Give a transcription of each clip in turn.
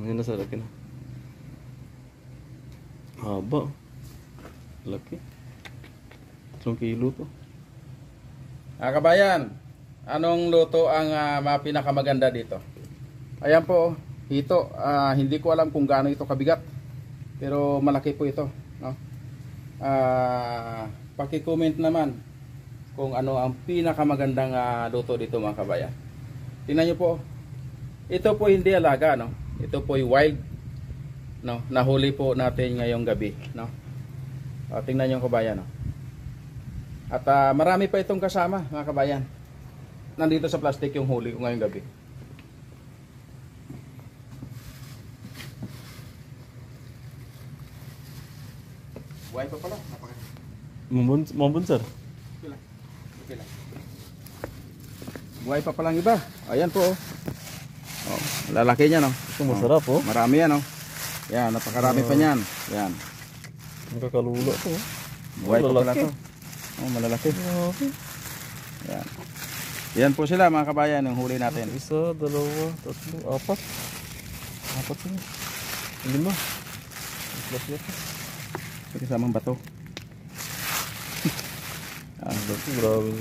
Yan na sa laki na. Haba. Laki. 3 kilo to. Kabayan, anong luto ang pinakamaganda dito? Ayan po, hito. Hindi ko alam kung gaano ito kabigat. Pero malaki po ito, no? Paki-comment naman kung ano ang pinakamagandang luto dito mga kabayan. Tingnan niyo po. Ito po hindi alaga, no? Ito po wild, no? Nahuli po natin ngayong gabi, no? Tingnan niyo kabayan, no? At marami pa itong kasama mga kabayan. Nandito sa plastic yung huli ko ngayong gabi. Buhay pa pala. Mabunsar. Okay lang. Okay lang. Buhay pa palang iba. Ayan po. Oh, lalaki niya, no? Ito masarap, oh. Marami yan, no? Yan, napakarami pa niyan. Yan. Ang kakalula to, oh. Buhay pa pala Malalaki. to. Oh, malalaki. Okay. Yan. Yan po sila mga kabayan, yung huli natin. 1, 2, 3, 4. 4 sila. 5. Plus yata. May kasamang bato. Grabe.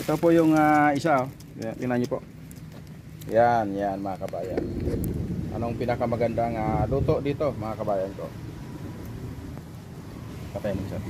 Ito po yung isa, oh. Tingnan niyo po. Yan, yan mga kabayan. Anong pinakamagandang luto dito mga kabayan ko? Patay mo siya.